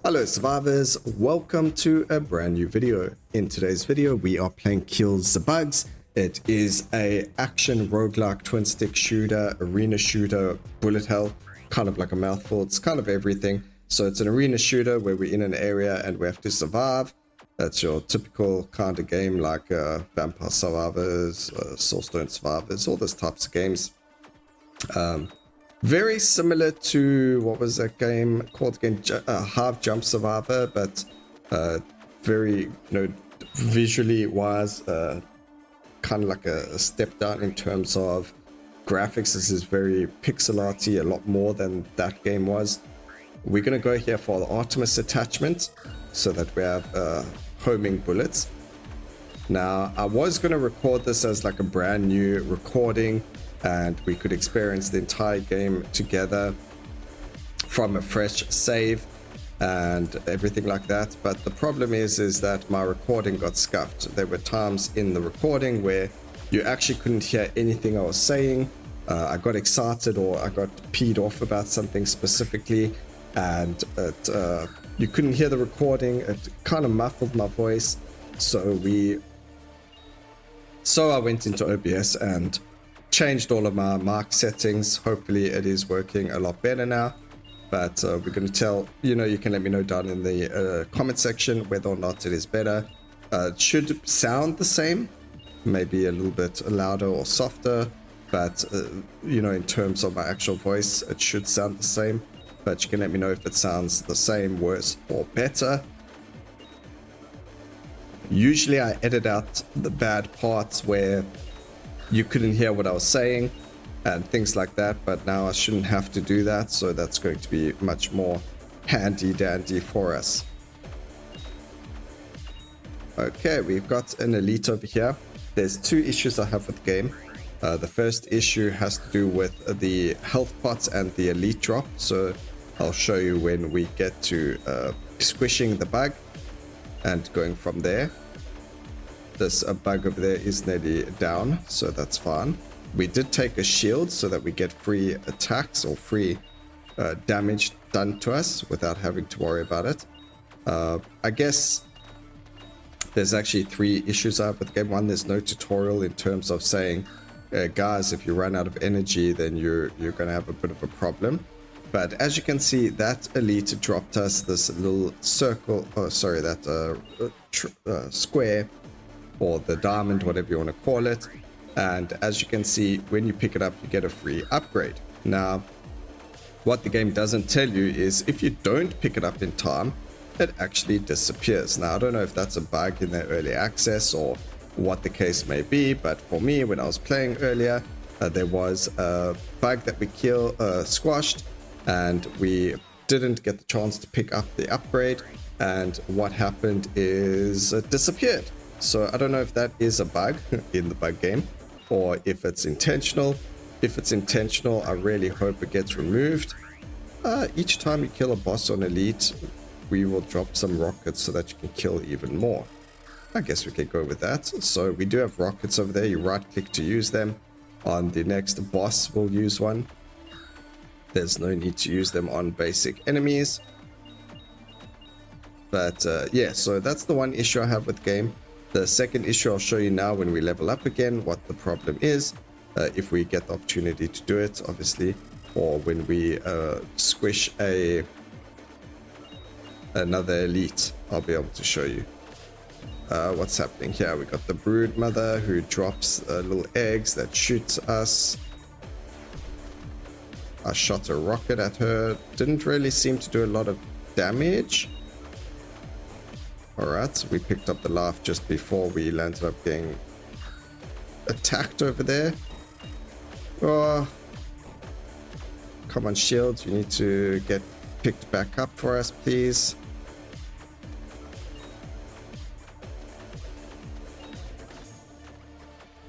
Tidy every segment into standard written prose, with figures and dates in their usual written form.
Hello survivors, welcome to a brand new video. In today's video we are playing Kill the Bugs. It is a action roguelike twin stick shooter, arena shooter, bullet hell, kind of like a mouthful. It's kind of everything. So it's an arena shooter where we're in an area and we have to survive. That's your typical kind of game like Vampire Survivors, Soulstone Survivors, all those types of games. Very similar to, what was that game called again? Half Jump Survivor, but very, visually wise, kind of like a step down in terms of graphics. This is very pixel arty, a lot more than that game was. We're going to go here for the Artemis attachment so that we have homing bullets. Now, I was going to record this as like a brand new recording, and we could experience the entire game together from a fresh save and everything like that. But the problem is that my recording got scuffed. There were times in the recording where you actually couldn't hear anything I was saying. I got excited or I got peed off about something specifically, and you couldn't hear the recording. It kind of muffled my voice. So I went into OBS and changed all of my mic settings. Hopefully it is working a lot better now, but we're going to tell you can let me know down in the comment section whether or not it is better. It should sound the same, maybe a little bit louder or softer, but in terms of my actual voice it should sound the same. But you can let me know if it sounds the same, worse, or better. Usually I edit out the bad parts where you couldn't hear what I was saying and things like that, but now I shouldn't have to do that, so that's going to be much more handy dandy for us. Okay, we've got an elite over here. There's two issues I have with the game. The first issue has to do with the health pots and the elite drop, so I'll show you when we get to squishing the bug and going from there. This bug over there is nearly down, so that's fine. We did take a shield so that we get free attacks or free damage done to us without having to worry about it. I guess there's actually three issues I have with the game. One, there's no tutorial in terms of saying, guys, if you run out of energy, then you're going to have a bit of a problem. But as you can see, that elite dropped us this little circle, square, or the diamond, whatever you want to call it. And as you can see, when you pick it up, you get a free upgrade. Now, what the game doesn't tell you is if you don't pick it up in time, it actually disappears. Now, I don't know if that's a bug in their early access or what the case may be, but for me, when I was playing earlier, there was a bug that we squashed, and we didn't get the chance to pick up the upgrade, and what happened is it disappeared. So I don't know if that is a bug in the bug game or if it's intentional. If it's intentional, I really hope it gets removed. Each time you kill a boss on elite, we will drop some rockets so that you can kill even more. I guess we could go with that. So we do have rockets over there. You right click to use them. On the next boss, we'll use one. There's no need to use them on basic enemies. But yeah, so that's the one issue I have with the game. The second issue I'll show you now when we level up again, what the problem is, if we get the opportunity to do it, obviously, or when we squish another elite, I'll be able to show you what's happening here. We got the brood mother who drops little eggs that shoots us. I shot a rocket at her, didn't really seem to do a lot of damage. Alright, we picked up the life just before we landed up getting attacked over there. Oh, come on, shields, you need to get picked back up for us, please.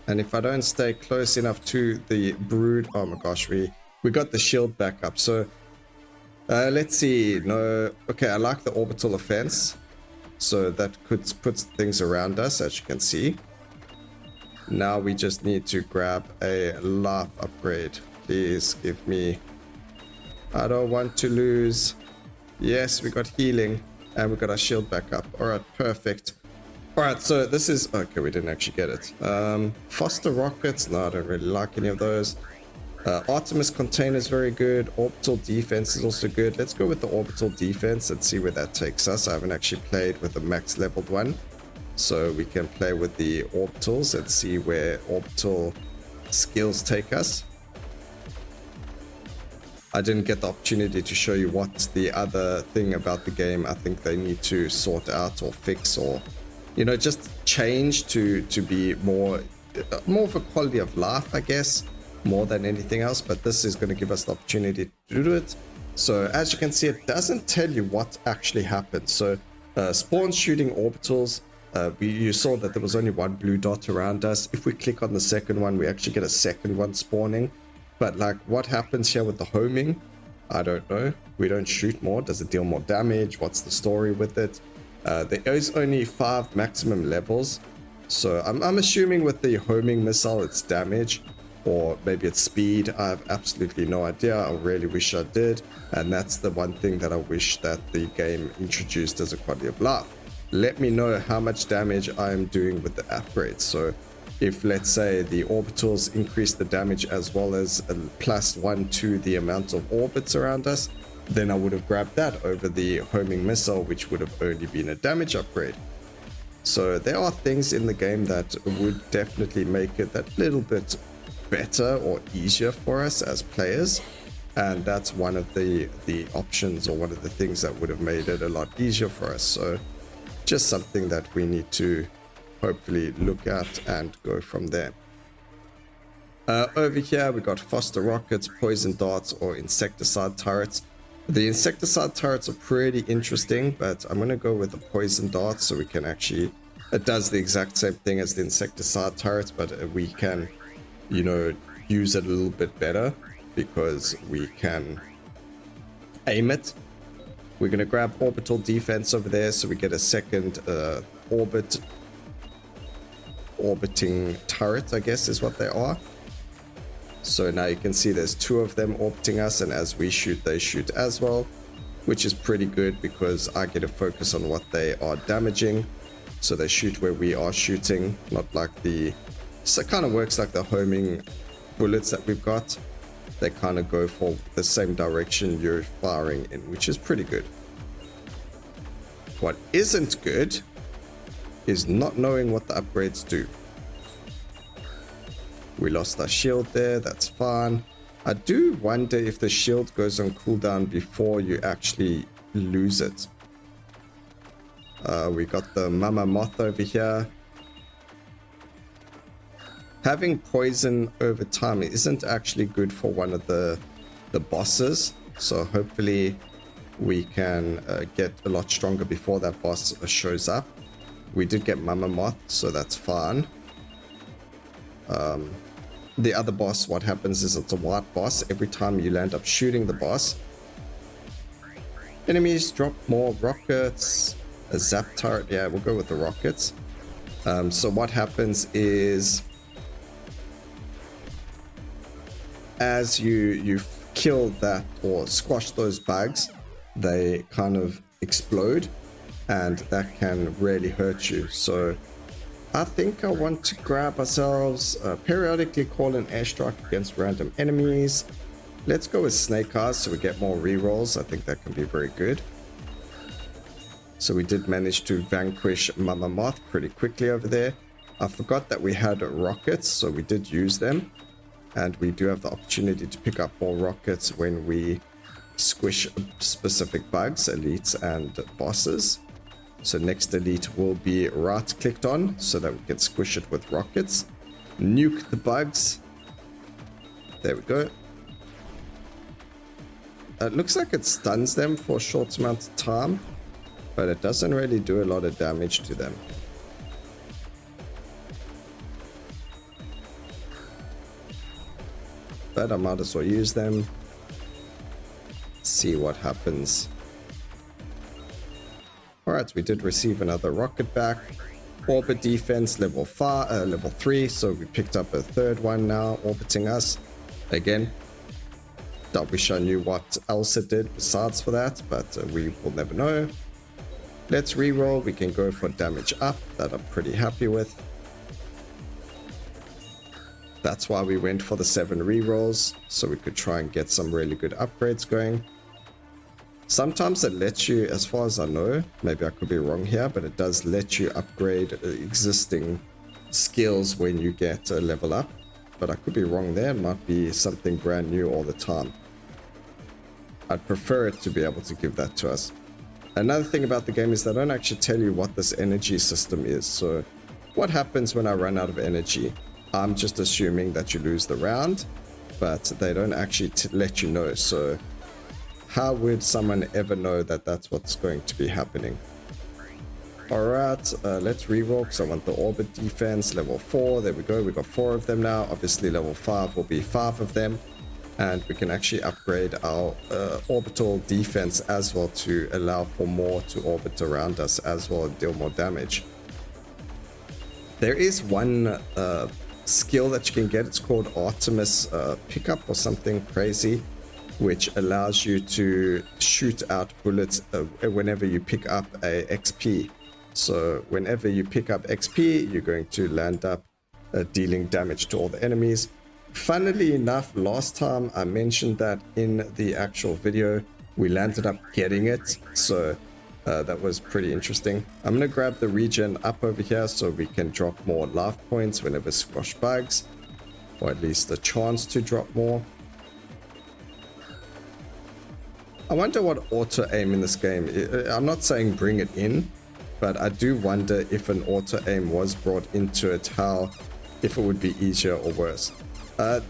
And if I don't stay close enough to the brood, oh my gosh, we got the shield back up. So let's see. No, okay, I like the orbital offense. So that puts things around us, as you can see. Now we just need to grab a life upgrade. Please give me. I don't want to lose. Yes, we got healing. And we got our shield back up. Alright, perfect. Alright, so this is... Okay, we didn't actually get it. Foster rockets. No, I don't really like any of those. Artemis container is very good. Orbital defense is also good. Let's go with the orbital defense and see where that takes us. I haven't actually played with the max leveled one. So we can play with the orbitals and see where orbital skills take us. I didn't get the opportunity to show you what the other thing about the game I think they need to sort out or fix, or, you know, just change to be more of a quality of life, I guess, more than anything else. But this is going to give us the opportunity to do it. So as you can see, it doesn't tell you what actually happened. So spawn shooting orbitals, you saw that there was only one blue dot around us. If we click on the second one, we actually get a second one spawning. But like, what happens here with the homing, I don't know. We don't shoot more. Does it deal more damage? What's the story with it? There is only 5 maximum levels, so I'm assuming with the homing missile it's damage, or maybe it's speed. I have absolutely no idea. I really wish I did, and that's the one thing that I wish that the game introduced as a quality of life. Let me know how much damage I am doing with the upgrades. So if, let's say, the orbitals increase the damage as well as a +1 to the amount of orbits around us, then I would have grabbed that over the homing missile, which would have only been a damage upgrade. So there are things in the game that would definitely make it that little bit better or easier for us as players, and that's one of the options, or one of the things that would have made it a lot easier for us. So just something that we need to hopefully look at and go from there. Over here we got foster rockets, poison darts, or insecticide turrets. The insecticide turrets are pretty interesting, but I'm going to go with the poison darts so we can actually... It does the exact same thing as the insecticide turrets, but we can, you know, use it a little bit better because we can aim it. We're going to grab orbital defense over there so we get a second orbiting turret, I guess is what they are. So now you can see there's 2 of them orbiting us, and as we shoot, they shoot as well, which is pretty good because I get to focus on what they are damaging. So they shoot where we are shooting, not like the... So it kind of works like the homing bullets that we've got. They kind of go for the same direction you're firing in, which is pretty good. What isn't good is not knowing what the upgrades do. We lost our shield there, that's fine. I do wonder if the shield goes on cooldown before you actually lose it. We got the mama moth over here. Having poison over time isn't actually good for one of the bosses, so hopefully we can get a lot stronger before that boss shows up. We did get mama moth, so that's fine. The other boss, what happens is it's a white boss. Every time you land up shooting the boss, enemies drop more rockets. A zap turret, yeah, we'll go with the rockets. So what happens is, as you kill that or squash those bugs, they kind of explode, and that can really hurt you. So I think I want to grab ourselves, periodically call an airstrike against random enemies. Let's go with snake eyes so we get more rerolls. I think that can be very good. So we did manage to vanquish Mama Moth pretty quickly over there. I forgot that we had rockets, so we did use them. And we do have the opportunity to pick up more rockets when we squish specific bugs, elites and bosses. So next elite will be right clicked on so that we can squish it with rockets. Nuke the bugs. There we go. It looks like it stuns them for a short amount of time, but it doesn't really do a lot of damage to them. But I might as well use them. See what happens. Alright, we did receive another rocket back. Orbit defense level 3, so we picked up a third one now orbiting us. Again, I wish I knew what else it did besides for that, but we will never know. Let's reroll. We can go for damage up. That I'm pretty happy with. That's why we went for the 7 rerolls, so we could try and get some really good upgrades going. Sometimes it lets you, as far as I know, maybe I could be wrong here, but it does let you upgrade existing skills when you get a level up. But I could be wrong there. It might be something brand new all the time. I'd prefer it to be able to give that to us. Another thing about the game is they don't actually tell you what this energy system is. So what happens when I run out of energy? I'm just assuming that you lose the round, but they don't actually let you know. So how would someone ever know that that's what's going to be happening? Alright, let's reroll because I want the orbit defense, level 4. There we go, we got 4 of them now. Obviously level 5 will be 5 of them. And we can actually upgrade our orbital defense as well to allow for more to orbit around us as well and deal more damage. There is one skill that you can get. It's called Artemis Pickup or something crazy, which allows you to shoot out bullets whenever you pick up a XP. So whenever you pick up XP, you're going to land up dealing damage to all the enemies. Funnily enough, last time I mentioned that in the actual video, we landed up getting it. So that was pretty interesting. I'm going to grab the regen up over here so we can drop more life points whenever squash bugs, or at least a chance to drop more. I wonder what auto aim in this game. I'm not saying bring it in, but I do wonder if an auto aim was brought into it, if it would be easier or worse.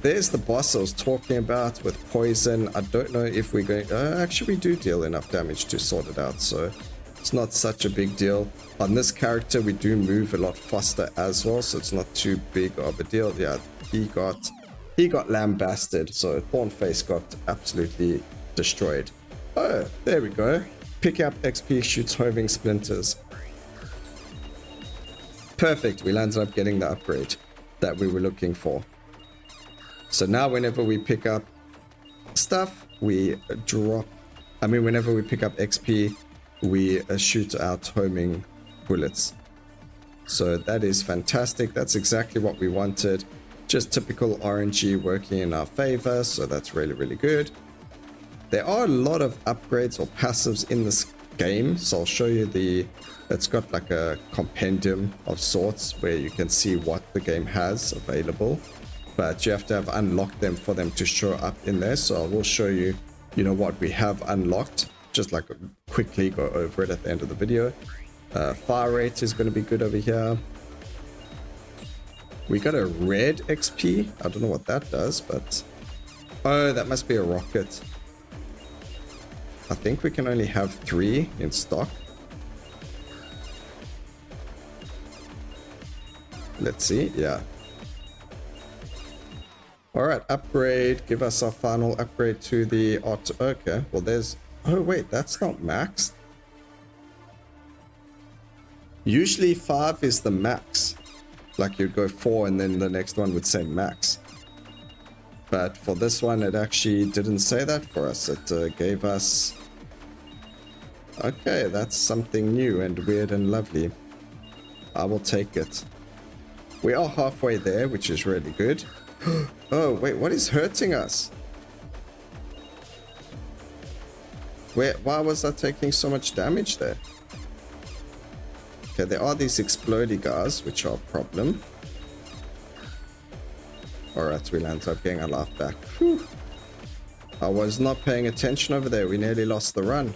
There's the boss I was talking about with poison. I don't know if we're going... actually, we do deal enough damage to sort it out, so it's not such a big deal. On this character, we do move a lot faster as well, so it's not too big of a deal. Yeah, he got lambasted, so Thornface got absolutely destroyed. Oh, there we go. Pick up XP, shoots homing splinters. Perfect, we landed up getting the upgrade that we were looking for. So now whenever we pick up stuff, we drop... whenever we pick up XP, we shoot out homing bullets. So that is fantastic. That's exactly what we wanted. Just typical RNG working in our favor. So that's really, really good. There are a lot of upgrades or passives in this game. So I'll show you it's got like a compendium of sorts where you can see what the game has available. But you have to have unlocked them for them to show up in there. So I will show you, what we have unlocked. Just like quickly go over it at the end of the video. Fire rate is going to be good over here. We got a red XP. I don't know what that does, but... Oh, that must be a rocket. I think we can only have 3 in stock. Let's see. Yeah. Alright, upgrade. Give us our final upgrade to the auto. Okay, well there's... Oh wait, that's not max. Usually 5 is the max. Like you'd go 4 and then the next one would say max. But for this one, it actually didn't say that for us. It gave us... Okay, that's something new and weird and lovely. I will take it. We are halfway there, which is really good. Oh, wait, what is hurting us? Why was I taking so much damage there? Okay, there are these explodey guys, which are a problem. Alright, we landed up getting our life back. Whew. I was not paying attention over there. We nearly lost the run.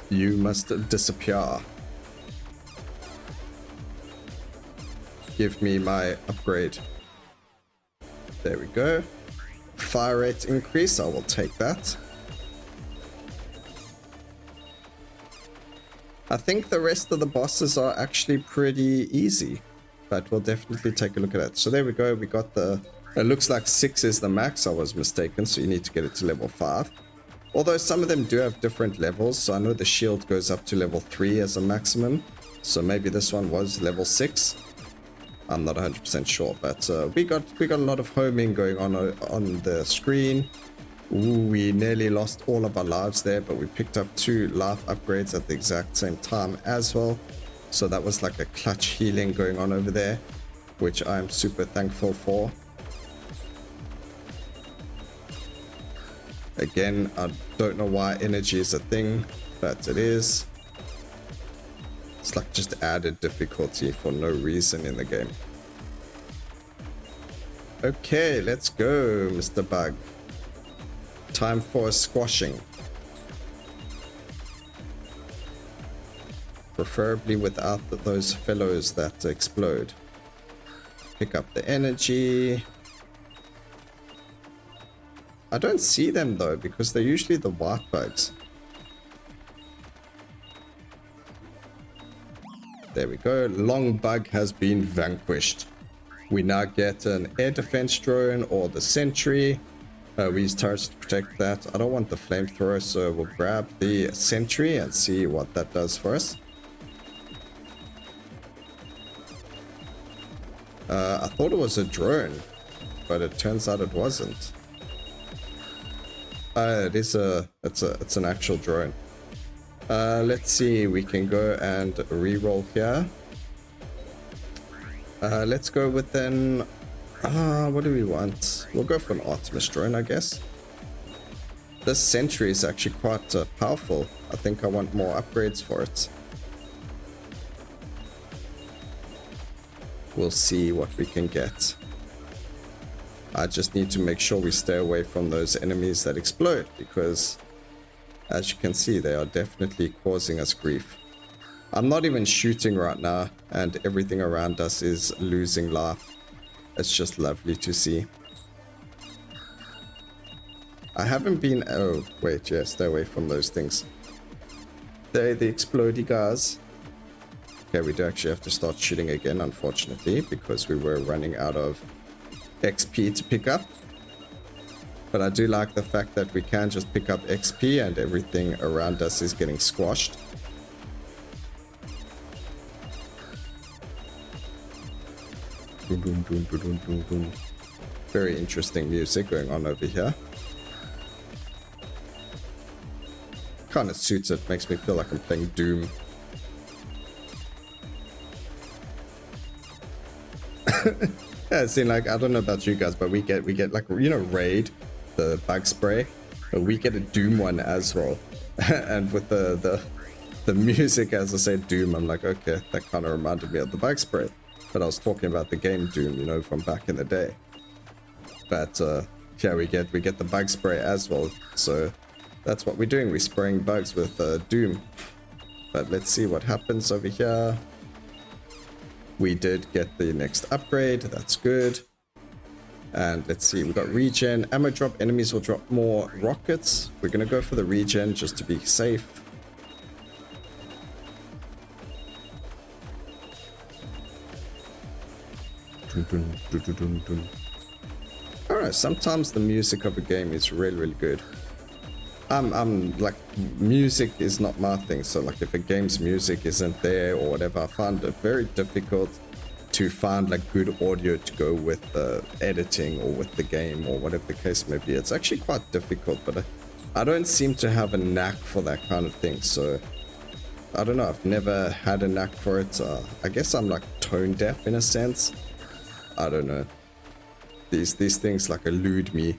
You must disappear. Give me my upgrade. There we go. Fire rate increase. I will take that. I think the rest of the bosses are actually pretty easy, but we'll definitely take a look at it. So there we go. We got the... It looks like 6 is the max. I was mistaken. So you need to get it to level 5. Although some of them do have different levels. So I know the shield goes up to level 3 as a maximum. So maybe this one was level 6. I'm not 100% sure, but we got a lot of homing going on the screen. Ooh, we nearly lost all of our lives there, but we picked up 2 life upgrades at the exact same time as well. So that was like a clutch healing going on over there, which I'm super thankful for. Again, I don't know why energy is a thing, but it is. It's like just added difficulty for no reason in the game. Okay, let's go, Mr. Bug. Time for a squashing. Preferably without those fellows that explode. Pick up the energy. I don't see them though, because they're usually the white bugs. There we go. Long bug has been vanquished. We now get an air defense drone or the sentry. We use turrets to protect that. I don't want the flamethrower, so we'll grab the sentry and see what that does for us. I thought it was a drone, but it turns out it wasn't. It's an actual drone. Let's see, we can go and re-roll here. Let's go with an... what do we want? We'll go for an Artemis drone, I guess. This sentry is actually quite powerful. I think I want more upgrades for it. We'll see what we can get. I just need to make sure we stay away from those enemies that explode, because as you can see, they are definitely causing us grief. I'm not even shooting right now, and everything around us is losing life. It's just lovely to see. I haven't been... Oh, wait, yeah, stay away from those things. They're the explodey guys. Okay, we do actually have to start shooting again, unfortunately, because we were running out of XP to pick up. But I do like the fact that we can just pick up XP and everything around us is getting squashed. Boom, boom, boom, boom, boom, boom, boom. Very interesting music going on over here. Kind of suits it, makes me feel like I'm playing Doom. Yeah, see, like, I don't know about you guys, but we get like, you know, Raid, the bug spray, but we get a Doom one as well. And with the music, as I said, Doom, I'm like, okay, that kind of reminded me of the bug spray. But I was talking about the game Doom, you know, from back in the day. But yeah, we get the bug spray as well. So that's what we're doing. We're spraying bugs with Doom. But let's see what happens over here. We did get the next upgrade. That's good. And let's see, we got regen, ammo drop. Enemies will drop more rockets. We're gonna go for the regen just to be safe. Alright, sometimes the music of a game is really, really good. I'm like, music is not my thing, so like if a game's music isn't there or whatever, I find it very difficult to find like good audio to go with editing or with the game or whatever the case may be. It's actually quite difficult, but I don't seem to have a knack for that kind of thing, so I don't know, I've never had a knack for it. I guess I'm like tone deaf in a sense. I don't know. These things like elude me.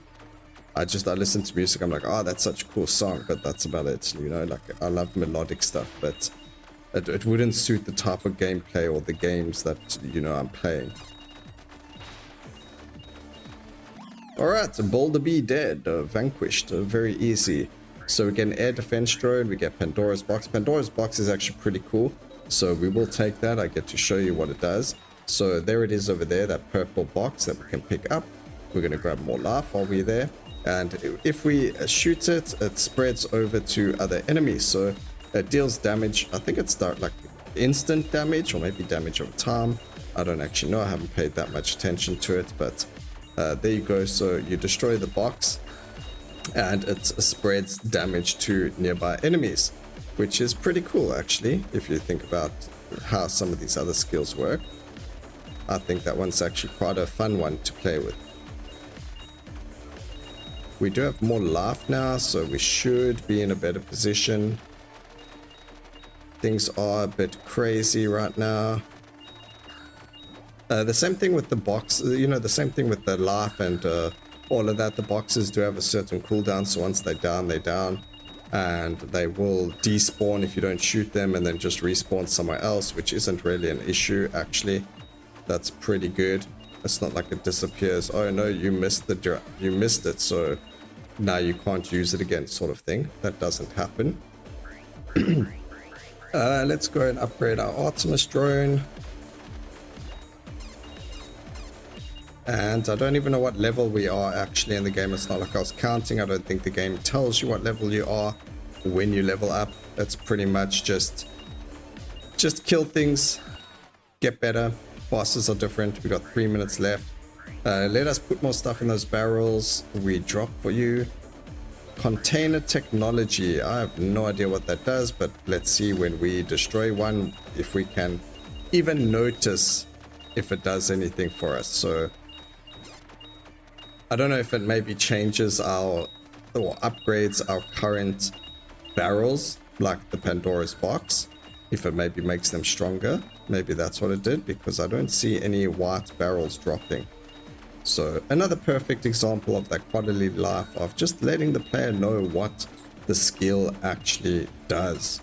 I listen to music, I'm like, oh, that's such a cool song, but that's about it, you know, like I love melodic stuff, but it wouldn't suit the type of gameplay or the games that, you know, I'm playing. Alright, Boulder Bee dead, vanquished, very easy. So we get an air defense drone, we get Pandora's box. Pandora's box is actually pretty cool, so we will take that. I get to show you what it does. So there it is over there, that purple box that we can pick up. We're going to grab more life while we're there. And if we shoot it, it spreads over to other enemies. So it deals damage. I think it's like instant damage or maybe damage over time. I don't actually know. I haven't paid that much attention to it. But there you go. So you destroy the box and it spreads damage to nearby enemies, which is pretty cool actually, if you think about how some of these other skills work. I think that one's actually quite a fun one to play with. We do have more life now, so we should be in a better position. Things are a bit crazy right now. The same thing with the box, you know, the same thing with the life and all of that. The boxes do have a certain cooldown, so once they're down, they're down. And they will despawn if you don't shoot them and then just respawn somewhere else, which isn't really an issue, actually. That's pretty good. It's not like it disappears. Oh no, you missed it, so now you can't use it again, sort of thing. That doesn't happen. Let's go and upgrade our Artemis drone. And I don't even know what level we are actually in the game. It's not like I was counting. I don't think the game tells you what level you are when you level up. It's pretty much just kill things, get better. Bosses are different. We got 3 minutes left. Let us put more stuff in those barrels. We drop for you. Container technology. I have no idea what that does, but let's see when we destroy one if we can even notice if it does anything for us. So I don't know if it maybe changes or upgrades our current barrels, like the Pandora's box. If it maybe makes them stronger, maybe that's what it did, because I don't see any white barrels dropping. So another perfect example of that quality life of just letting the player know what the skill actually does.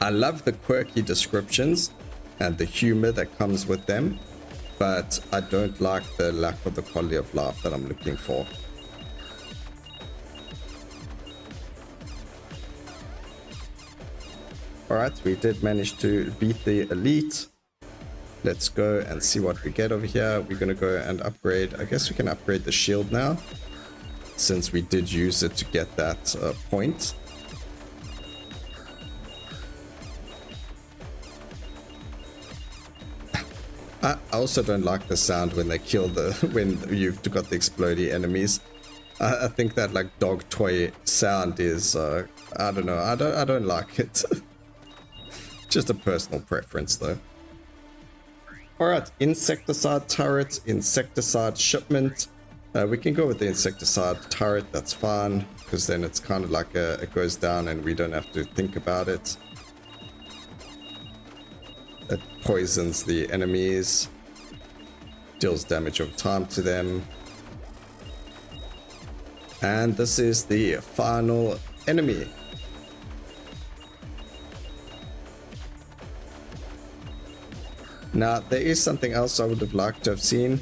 I love the quirky descriptions and the humor that comes with them, but I don't like the lack of the quality of life that I'm looking for. Alright, we did manage to beat the elite. Let's go and see what we get over here. We're going to go and upgrade. I guess we can upgrade the shield now, since we did use it to get that point. I also don't like the sound when they kill when you've got the explodey enemies. I think that like dog toy sound is, I don't know, I don't like it. Just a personal preference though. Alright, insecticide turret, insecticide shipment. We can go with the insecticide turret, that's fine, because then it's kind of like it goes down and we don't have to think about it. It poisons the enemies, deals damage over time to them. And this is the final enemy. Now, there is something else I would have liked to have seen.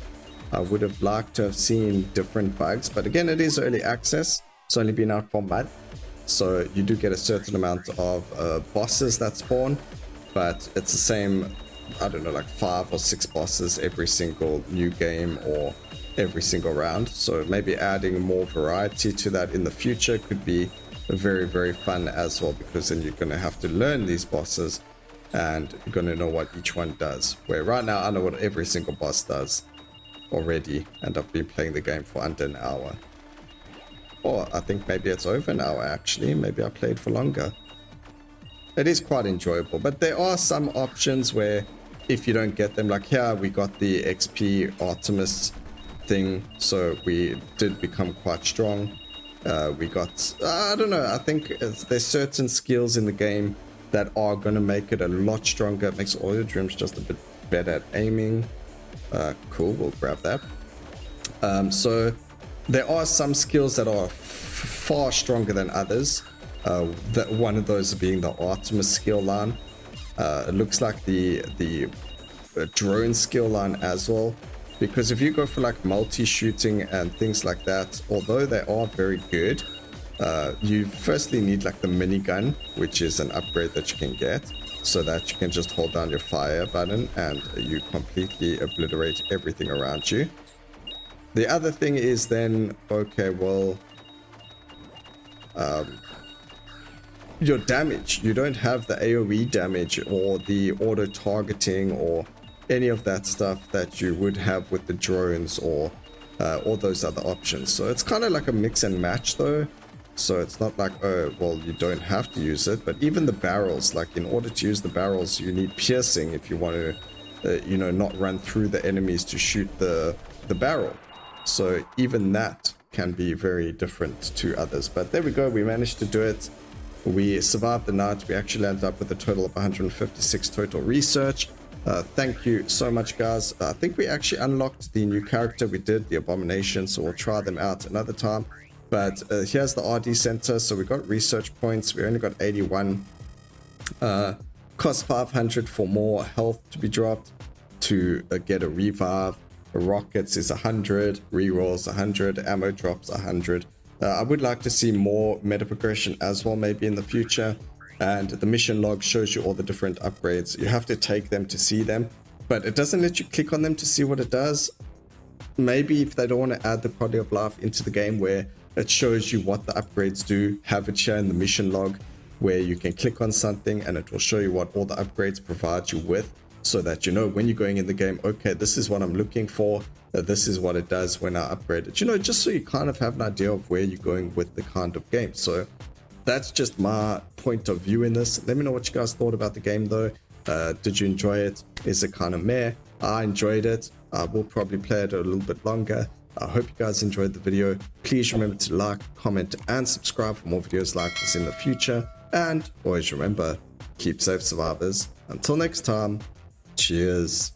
I would have liked to have seen different bugs, but again, it is early access. It's only been out for a month, so you do get a certain amount of bosses that spawn, but it's the same, I don't know, like 5 or 6 bosses every single new game or every single round. So maybe adding more variety to that in the future could be very, very fun as well, because then you're going to have to learn these bosses and you're going to know what each one does. Where right now I know what every single boss does already, and I've been playing the game for under an hour. Or I think maybe it's over an hour actually, maybe I played for longer. It is quite enjoyable, but there are some options where if you don't get them, like here we got the XP Artemis thing, so we did become quite strong. We got, I don't know, I think there's certain skills in the game that are going to make it a lot stronger. It makes all your dreams just a bit better at aiming. Cool, we'll grab that. So there are some skills that are far stronger than others. That one of those being the Artemis skill line. It looks like the drone skill line as well, because if you go for like multi-shooting and things like that, although they are very good, you firstly need like the minigun, which is an upgrade that you can get, so that you can just hold down your fire button and you completely obliterate everything around you. The other thing is then, okay, well, your damage. You don't have the AoE damage or the auto targeting or any of that stuff that you would have with the drones or all those other options. So it's kind of like a mix and match though. So it's not like, oh, well, you don't have to use it. But even the barrels, like in order to use the barrels, you need piercing if you want to not run through the enemies to shoot the barrel. So even that can be very different to others. But there we go, we managed to do it. We survived the night. We actually ended up with a total of 156 total research. Thank you so much, guys. I think we actually unlocked the new character. We did, the Abomination, so we'll try them out another time. But here's the RD center. So we got research points. We only got 81. Cost 500 for more health to be dropped to get a revive. Rockets is 100, rerolls 100, ammo drops 100. I would like to see more meta progression as well, maybe in the future. And the mission log shows you all the different upgrades. You have to take them to see them, but it doesn't let you click on them to see what it does. Maybe if they don't want to add the quality of life into the game where it shows you what the upgrades do, have it share in the mission log where you can click on something and it will show you what all the upgrades provide you with, so that you know when you're going in the game, okay, this is what I'm looking for, this is what it does when I upgrade it, just so you kind of have an idea of where you're going with the kind of game. So that's just my point of view in this. Let me know what you guys thought about the game though. Did you enjoy it? Is it kind of meh? I enjoyed it. I will probably play it a little bit longer. I hope you guys enjoyed the video. Please remember to like, comment, and subscribe for more videos like this in the future. And always remember, keep safe, survivors. Until next time, cheers.